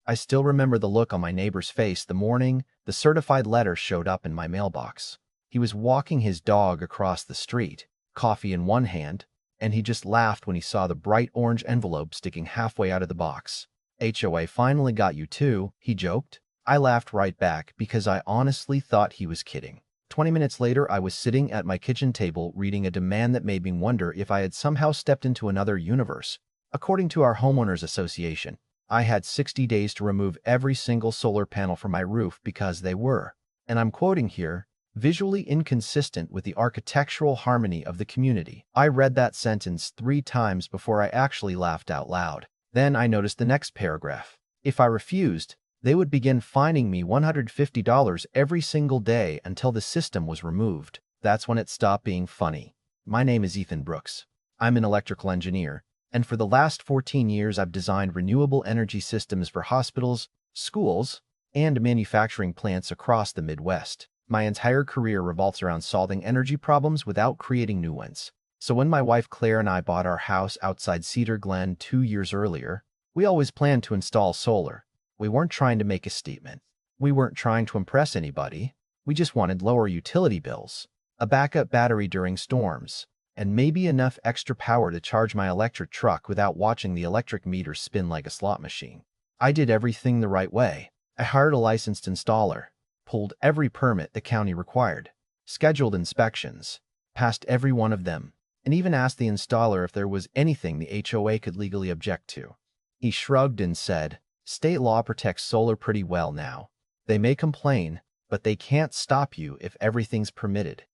I still remember the look on my neighbor's face the morning the certified letter showed up in my mailbox. He was walking his dog across the street, coffee in one hand, and he just laughed when he saw the bright orange envelope sticking halfway out of the box. HOA finally got you too, he joked. I laughed right back because I honestly thought he was kidding. 20 minutes later, I was sitting at my kitchen table reading a demand that made me wonder if I had somehow stepped into another universe. According to our homeowners association, I had 60 days to remove every single solar panel from my roof because they were, and I'm quoting here, visually inconsistent with the architectural harmony of the community. I read that sentence 3 times before I actually laughed out loud. Then I noticed the next paragraph. If I refused, they would begin fining me $150 every single day until the system was removed. That's when it stopped being funny. My name is Ethan Brooks. I'm an electrical engineer, and for the last 14 years I've designed renewable energy systems for hospitals, schools, and manufacturing plants across the Midwest. My entire career revolves around solving energy problems without creating new ones. So when my wife Claire and I bought our house outside Cedar Glen 2 years earlier, we always planned to install solar. We weren't trying to make a statement. We weren't trying to impress anybody. We just wanted lower utility bills, a backup battery during storms, and maybe enough extra power to charge my electric truck without watching the electric meter spin like a slot machine. I did everything the right way. I hired a licensed installer, pulled every permit the county required, scheduled inspections, passed every one of them, and even asked the installer if there was anything the HOA could legally object to. He shrugged and said, "State law protects solar pretty well now. They may complain, but they can't stop you if everything's permitted."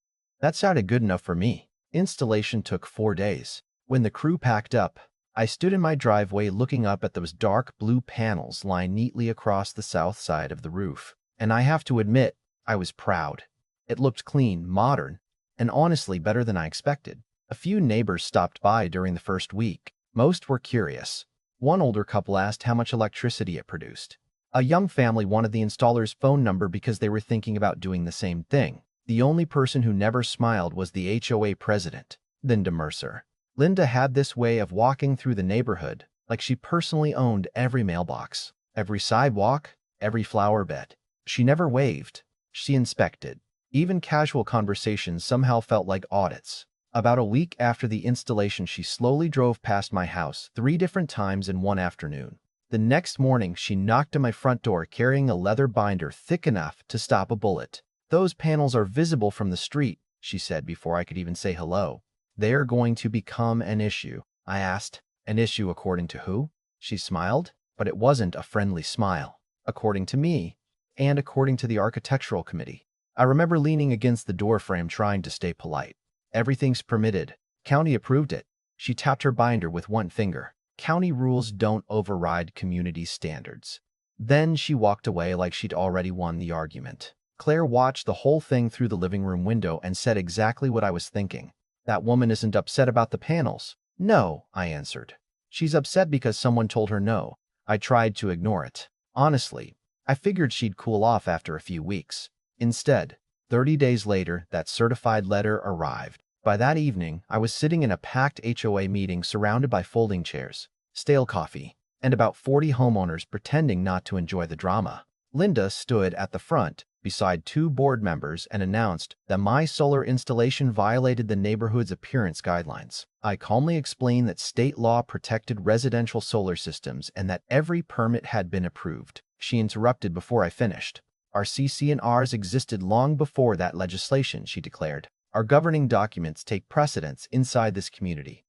That sounded good enough for me. Installation took 4 days. When the crew packed up, I stood in my driveway looking up at those dark blue panels lying neatly across the south side of the roof. And I have to admit, I was proud. It looked clean, modern, and honestly better than I expected. A few neighbors stopped by during the first week. Most were curious. One older couple asked how much electricity it produced. A young family wanted the installer's phone number because they were thinking about doing the same thing. The only person who never smiled was the HOA president, Linda Mercer. Linda had this way of walking through the neighborhood like she personally owned every mailbox, every sidewalk, every flower bed. She never waved. She inspected. Even casual conversations somehow felt like audits. About a week after the installation, she slowly drove past my house 3 different times in one afternoon. The next morning, she knocked on my front door carrying a leather binder thick enough to stop a bullet. "Those panels are visible from the street," she said before I could even say hello. "They are going to become an issue." I asked, "An issue according to who?" She smiled, but it wasn't a friendly smile. "According to me, and according to the architectural committee." I remember leaning against the doorframe trying to stay polite. "Everything's permitted. County approved it." She tapped her binder with one finger. "County rules don't override community standards." Then she walked away like she'd already won the argument. Claire watched the whole thing through the living room window and said exactly what I was thinking. "That woman isn't upset about the panels." "No," I answered. "She's upset because someone told her no." I tried to ignore it. Honestly, I figured she'd cool off after a few weeks. Instead, 30 days later, that certified letter arrived. By that evening, I was sitting in a packed HOA meeting surrounded by folding chairs, stale coffee, and about 40 homeowners pretending not to enjoy the drama. Linda stood at the front, beside 2 board members, and announced that my solar installation violated the neighborhood's appearance guidelines. I calmly explained that state law protected residential solar systems and that every permit had been approved. She interrupted before I finished. "Our CC&Rs existed long before that legislation," she declared. "Our governing documents take precedence inside this community."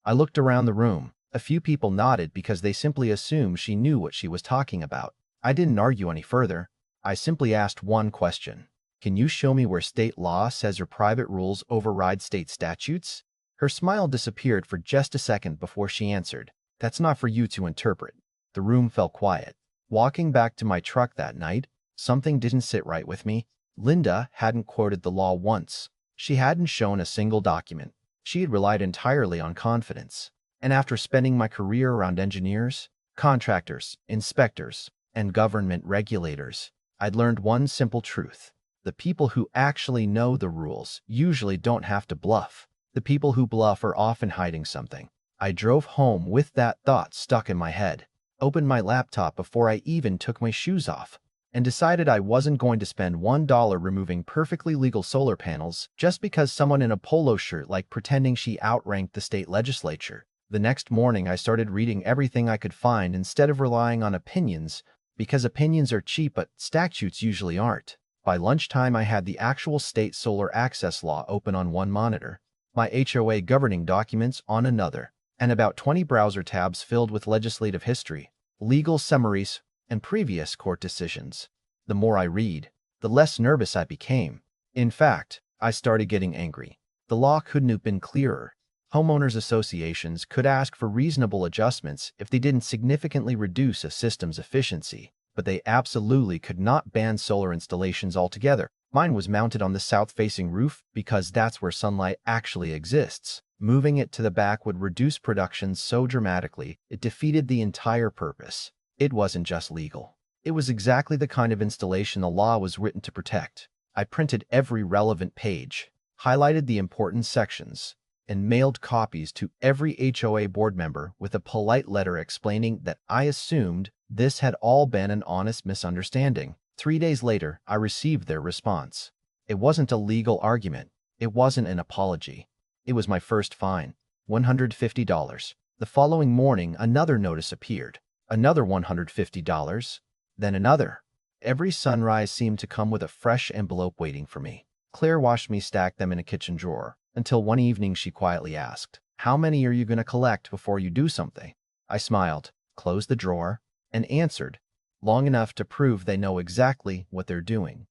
I looked around the room. A few people nodded because they simply assumed she knew what she was talking about. I didn't argue any further. I simply asked one question. "Can you show me where state law says your private rules override state statutes?" Her smile disappeared for just a second before she answered, "That's not for you to interpret." The room fell quiet. Walking back to my truck that night, something didn't sit right with me. Linda hadn't quoted the law once. She hadn't shown a single document. She had relied entirely on confidence. And after spending my career around engineers, contractors, inspectors, and government regulators, I'd learned one simple truth. The people who actually know the rules usually don't have to bluff. The people who bluff are often hiding something. I drove home with that thought stuck in my head. opened my laptop before I even took my shoes off, and decided I wasn't going to spend $1 removing perfectly legal solar panels just because someone in a polo shirt liked pretending she outranked the state legislature. The next morning, I started reading everything I could find instead of relying on opinions, because opinions are cheap but statutes usually aren't. By lunchtime, I had the actual state solar access law open on one monitor, my HOA governing documents on another, and about 20 browser tabs filled with legislative history, legal summaries, and previous court decisions. The more I read, the less nervous I became. In fact, I started getting angry. The law couldn't have been clearer. Homeowners associations could ask for reasonable adjustments if they didn't significantly reduce a system's efficiency, but they absolutely could not ban solar installations altogether. Mine was mounted on the south-facing roof because that's where sunlight actually exists. Moving it to the back would reduce production so dramatically it defeated the entire purpose. It wasn't just legal. It was exactly the kind of installation the law was written to protect. I printed every relevant page, highlighted the important sections, and mailed copies to every HOA board member with a polite letter explaining that I assumed this had all been an honest misunderstanding. 3 days later, I received their response. It wasn't a legal argument. It wasn't an apology. It was my first fine, $150. The following morning, another notice appeared. Another $150, then another. Every sunrise seemed to come with a fresh envelope waiting for me. Claire watched me stack them in a kitchen drawer, until one evening she quietly asked, "How many are you going to collect before you do something?" I smiled, closed the drawer, and answered, "Long enough to prove they know exactly what they're doing."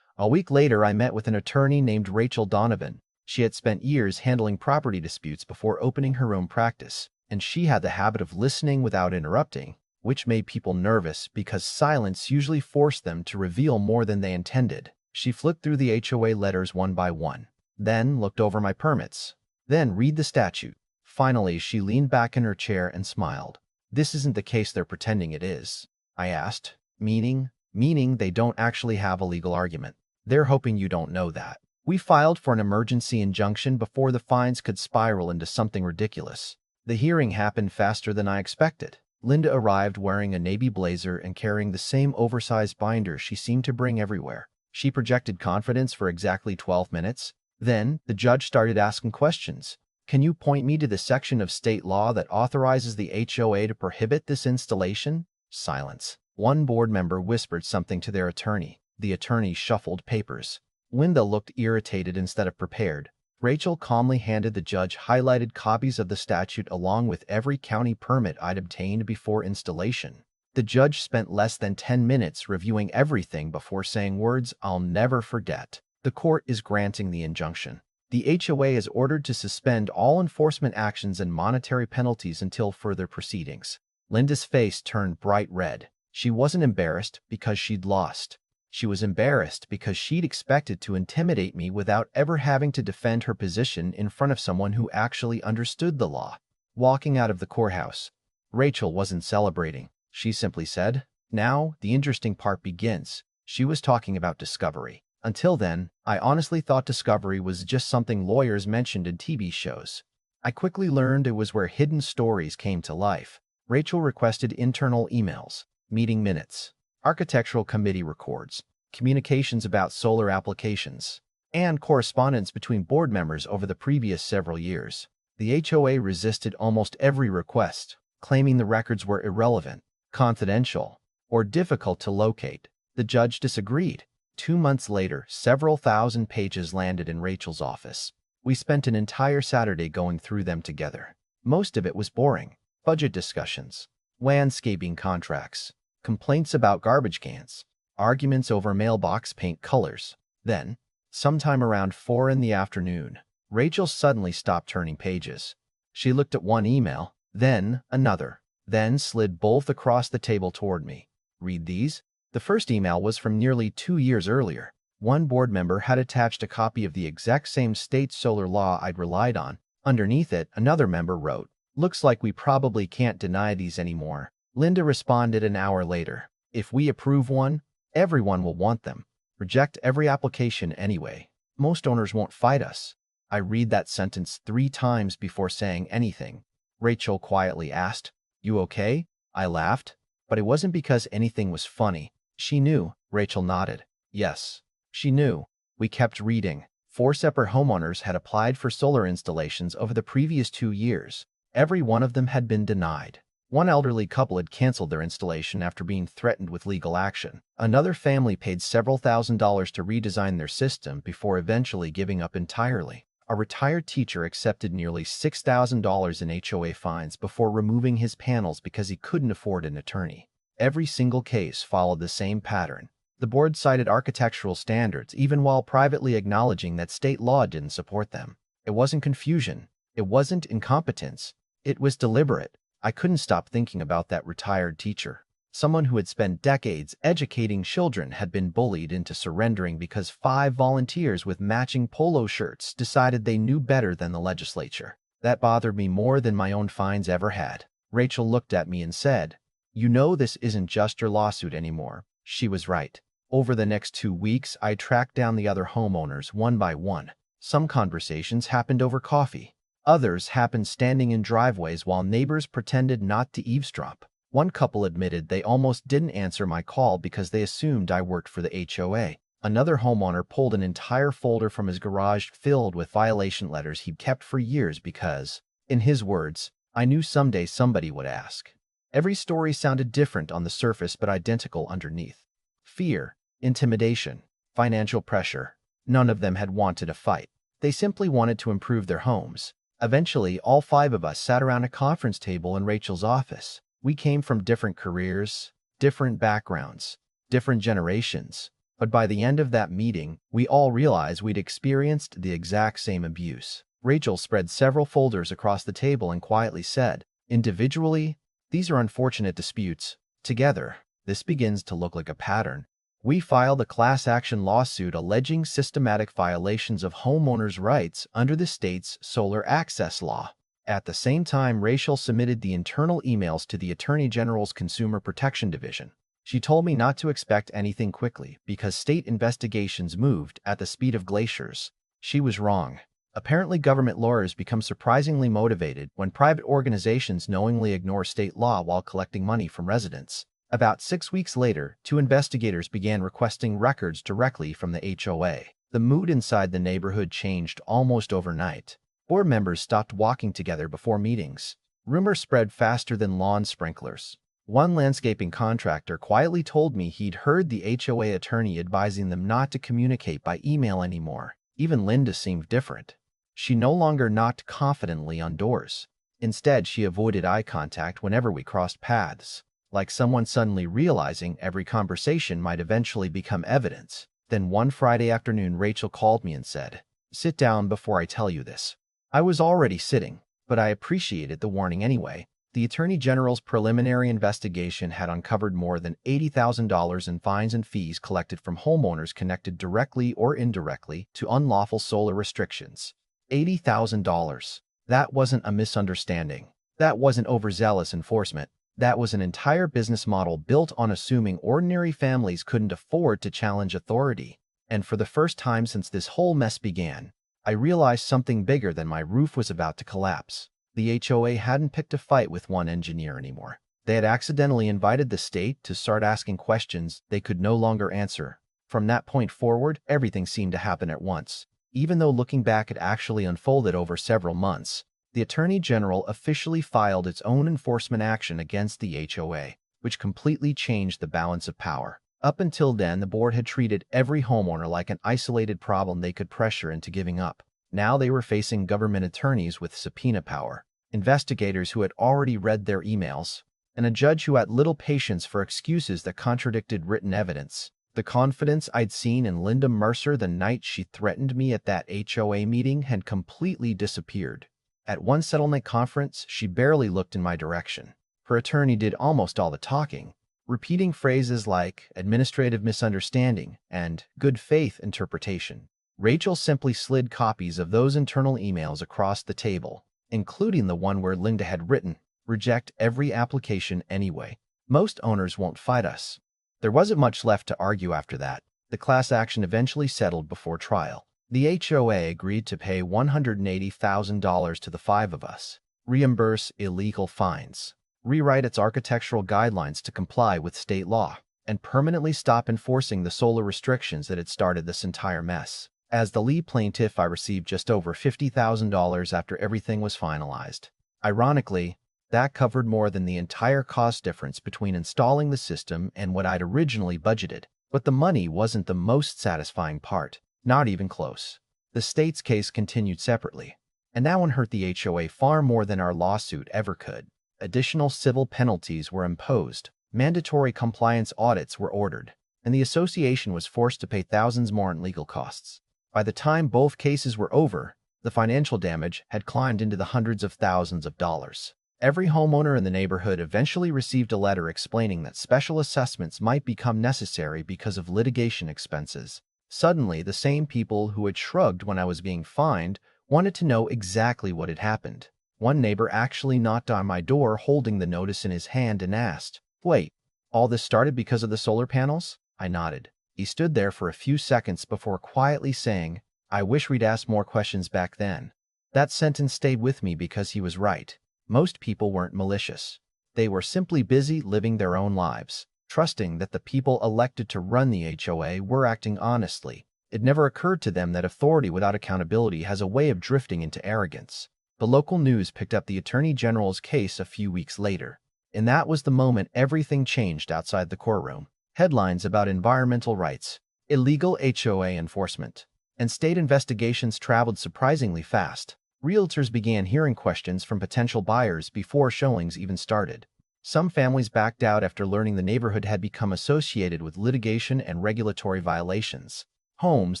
A week later, I met with an attorney named Rachel Donovan. She had spent years handling property disputes before opening her own practice, and she had the habit of listening without interrupting, which made people nervous because silence usually forced them to reveal more than they intended. She flipped through the HOA letters one by one, then looked over my permits, then read the statute. Finally, she leaned back in her chair and smiled. "This isn't the case they're pretending it is," I asked. Meaning they don't actually have a legal argument. They're hoping you don't know that. We filed for an emergency injunction before the fines could spiral into something ridiculous. The hearing happened faster than I expected. Linda arrived wearing a navy blazer and carrying the same oversized binder she seemed to bring everywhere. She projected confidence for exactly 12 minutes. Then, the judge started asking questions. "Can you point me to the section of state law that authorizes the HOA to prohibit this installation?" Silence. One board member whispered something to their attorney. The attorney shuffled papers. Linda looked irritated instead of prepared. Rachel calmly handed the judge highlighted copies of the statute along with every county permit I'd obtained before installation. The judge spent less than 10 minutes reviewing everything before saying words I'll never forget. "The court is granting the injunction. The HOA is ordered to suspend all enforcement actions and monetary penalties until further proceedings." Linda's face turned bright red. She wasn't embarrassed because she'd lost. She was embarrassed because she'd expected to intimidate me without ever having to defend her position in front of someone who actually understood the law. Walking out of the courthouse, Rachel wasn't celebrating. She simply said, "Now, the interesting part begins." She was talking about discovery. Until then, I honestly thought discovery was just something lawyers mentioned in TV shows. I quickly learned it was where hidden stories came to life. Rachel requested internal emails, meeting minutes, architectural committee records, communications about solar applications, and correspondence between board members over the previous several years. The HOA resisted almost every request, claiming the records were irrelevant, confidential, or difficult to locate. The judge disagreed. 2 months later, several thousand pages landed in Rachel's office. We spent an entire Saturday going through them together. Most of it was boring. Budget discussions, landscaping contracts, complaints about garbage cans, arguments over mailbox paint colors. Then, sometime around 4 in the afternoon, Rachel suddenly stopped turning pages. She looked at one email, then another, then slid both across the table toward me. "Read these." The first email was from nearly 2 years earlier. One board member had attached a copy of the exact same state solar law I'd relied on. Underneath it, another member wrote, "Looks like we probably can't deny these anymore." Linda responded an hour later, "If we approve one, everyone will want them. Reject every application anyway. Most owners won't fight us." I read that sentence 3 times before saying anything. Rachel quietly asked, "You okay?" I laughed. But it wasn't because anything was funny. She knew. Rachel nodded. Yes, she knew. We kept reading. 4 separate homeowners had applied for solar installations over the previous 2 years. Every one of them had been denied. One elderly couple had canceled their installation after being threatened with legal action. Another family paid several $1,000s to redesign their system before eventually giving up entirely. A retired teacher accepted nearly $6,000 in HOA fines before removing his panels because he couldn't afford an attorney. Every single case followed the same pattern. The board cited architectural standards even while privately acknowledging that state law didn't support them. It wasn't confusion. It wasn't incompetence. It was deliberate. I couldn't stop thinking about that retired teacher. Someone who had spent decades educating children had been bullied into surrendering because 5 volunteers with matching polo shirts decided they knew better than the legislature. That bothered me more than my own fines ever had. Rachel looked at me and said, "You know this isn't just your lawsuit anymore." She was right. Over the next 2 weeks, I tracked down the other homeowners one by one. Some conversations happened over coffee. Others happened standing in driveways while neighbors pretended not to eavesdrop. One couple admitted they almost didn't answer my call because they assumed I worked for the HOA. Another homeowner pulled an entire folder from his garage filled with violation letters he'd kept for years because, in his words, I knew someday somebody would ask. Every story sounded different on the surface but identical underneath. Fear, intimidation, financial pressure. None of them had wanted a fight. They simply wanted to improve their homes. Eventually, all 5 of us sat around a conference table in Rachel's office. We came from different careers, different backgrounds, different generations. But by the end of that meeting, we all realized we'd experienced the exact same abuse. Rachel spread several folders across the table and quietly said, "Individually, these are unfortunate disputes. Together, this begins to look like a pattern. We filed a class action lawsuit alleging systematic violations of homeowners' rights under the state's solar access law." At the same time, Rachel submitted the internal emails to the Attorney General's Consumer Protection Division. She told me not to expect anything quickly because state investigations moved at the speed of glaciers. She was wrong. Apparently, government lawyers become surprisingly motivated when private organizations knowingly ignore state law while collecting money from residents. About 6 weeks later, 2 investigators began requesting records directly from the HOA. The mood inside the neighborhood changed almost overnight. Board members stopped walking together before meetings. Rumors spread faster than lawn sprinklers. One landscaping contractor quietly told me he'd heard the HOA attorney advising them not to communicate by email anymore. Even Linda seemed different. She no longer knocked confidently on doors. Instead, she avoided eye contact whenever we crossed paths, like someone suddenly realizing every conversation might eventually become evidence. Then one Friday afternoon, Rachel called me and said, "Sit down before I tell you this." I was already sitting, but I appreciated the warning anyway. The Attorney General's preliminary investigation had uncovered more than $80,000 in fines and fees collected from homeowners connected directly or indirectly to unlawful solar restrictions. $80,000. That wasn't a misunderstanding. That wasn't overzealous enforcement. That was an entire business model built on assuming ordinary families couldn't afford to challenge authority. And for the first time since this whole mess began, I realized something bigger than my roof was about to collapse. The HOA hadn't picked a fight with one engineer anymore. They had accidentally invited the state to start asking questions they could no longer answer. From that point forward, everything seemed to happen at once. Even though looking back it actually unfolded over several months, the Attorney General officially filed its own enforcement action against the HOA, which completely changed the balance of power. Up until then, the board had treated every homeowner like an isolated problem they could pressure into giving up. Now they were facing government attorneys with subpoena power, investigators who had already read their emails, and a judge who had little patience for excuses that contradicted written evidence. The confidence I'd seen in Linda Mercer the night she threatened me at that HOA meeting had completely disappeared. At one settlement conference, she barely looked in my direction. Her attorney did almost all the talking, repeating phrases like administrative misunderstanding and good faith interpretation. Rachel simply slid copies of those internal emails across the table, including the one where Linda had written, "Reject every application anyway. Most owners won't fight us." There wasn't much left to argue after that. The class action eventually settled before trial. The HOA agreed to pay $180,000 to the 5 of us, reimburse illegal fines, rewrite its architectural guidelines to comply with state law, and permanently stop enforcing the solar restrictions that had started this entire mess. As the lead plaintiff, I received just over $50,000 after everything was finalized. Ironically, that covered more than the entire cost difference between installing the system and what I'd originally budgeted. But the money wasn't the most satisfying part, not even close. The state's case continued separately, and that one hurt the HOA far more than our lawsuit ever could. Additional civil penalties were imposed, mandatory compliance audits were ordered, and the association was forced to pay thousands more in legal costs. By the time both cases were over, the financial damage had climbed into the hundreds of thousands of dollars. Every homeowner in the neighborhood eventually received a letter explaining that special assessments might become necessary because of litigation expenses. Suddenly, the same people who had shrugged when I was being fined wanted to know exactly what had happened. One neighbor actually knocked on my door holding the notice in his hand and asked, "Wait, all this started because of the solar panels?" I nodded. He stood there for a few seconds before quietly saying, "I wish we'd asked more questions back then." That sentence stayed with me because he was right. Most people weren't malicious. They were simply busy living their own lives, trusting that the people elected to run the HOA were acting honestly. It never occurred to them that authority without accountability has a way of drifting into arrogance. The local news picked up the Attorney General's case a few weeks later, and that was the moment everything changed outside the courtroom. Headlines about environmental rights, illegal HOA enforcement, and state investigations traveled surprisingly fast. Realtors began hearing questions from potential buyers before showings even started. Some families backed out after learning the neighborhood had become associated with litigation and regulatory violations. Homes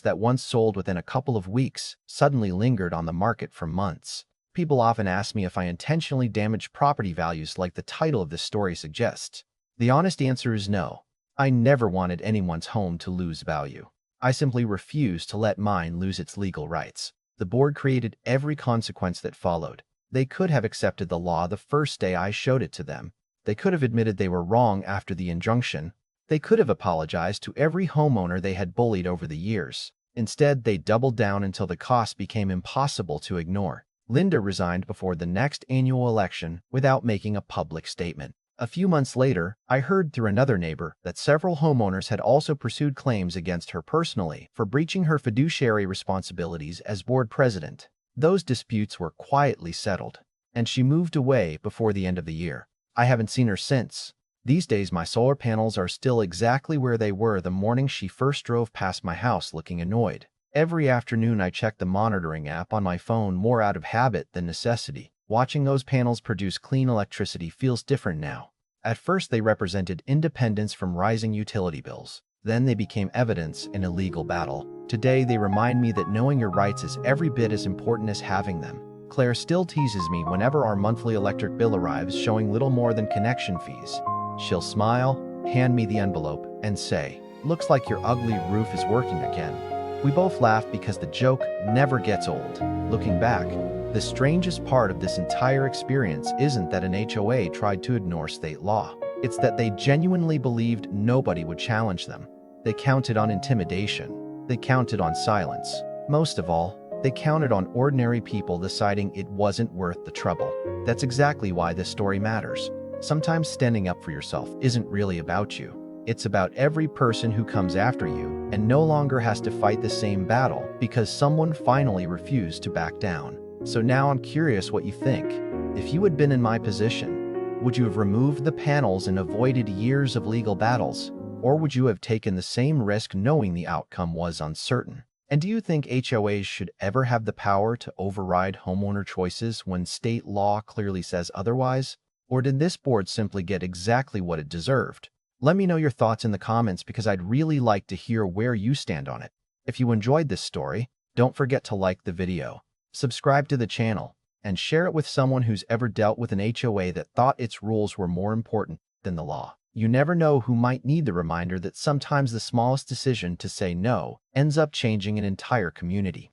that once sold within a couple of weeks suddenly lingered on the market for months. People often ask me if I intentionally damaged property values like the title of this story suggests. The honest answer is no. I never wanted anyone's home to lose value. I simply refused to let mine lose its legal rights. The board created every consequence that followed. They could have accepted the law the first day I showed it to them. They could have admitted they were wrong after the injunction. They could have apologized to every homeowner they had bullied over the years. Instead, they doubled down until the cost became impossible to ignore. Linda resigned before the next annual election without making a public statement. A few months later, I heard through another neighbor that several homeowners had also pursued claims against her personally for breaching her fiduciary responsibilities as board president. Those disputes were quietly settled, and she moved away before the end of the year. I haven't seen her since. These days, my solar panels are still exactly where they were the morning she first drove past my house looking annoyed. Every afternoon, I check the monitoring app on my phone more out of habit than necessity. Watching those panels produce clean electricity feels different now. At first, they represented independence from rising utility bills. Then they became evidence in a legal battle. Today, they remind me that knowing your rights is every bit as important as having them. Claire still teases me whenever our monthly electric bill arrives showing little more than connection fees. She'll smile, hand me the envelope, and say, "Looks like your ugly roof is working again." We both laugh because the joke never gets old. Looking back, the strangest part of this entire experience isn't that an HOA tried to ignore state law. It's that they genuinely believed nobody would challenge them. They counted on intimidation. They counted on silence. Most of all, they counted on ordinary people deciding it wasn't worth the trouble. That's exactly why this story matters. Sometimes standing up for yourself isn't really about you. It's about every person who comes after you and no longer has to fight the same battle because someone finally refused to back down. So now I'm curious what you think. If you had been in my position, would you have removed the panels and avoided years of legal battles? Or would you have taken the same risk knowing the outcome was uncertain? And do you think HOAs should ever have the power to override homeowner choices when state law clearly says otherwise? Or did this board simply get exactly what it deserved? Let me know your thoughts in the comments because I'd really like to hear where you stand on it. If you enjoyed this story, don't forget to like the video, subscribe to the channel, and share it with someone who's ever dealt with an HOA that thought its rules were more important than the law. You never know who might need the reminder that sometimes the smallest decision to say no ends up changing an entire community.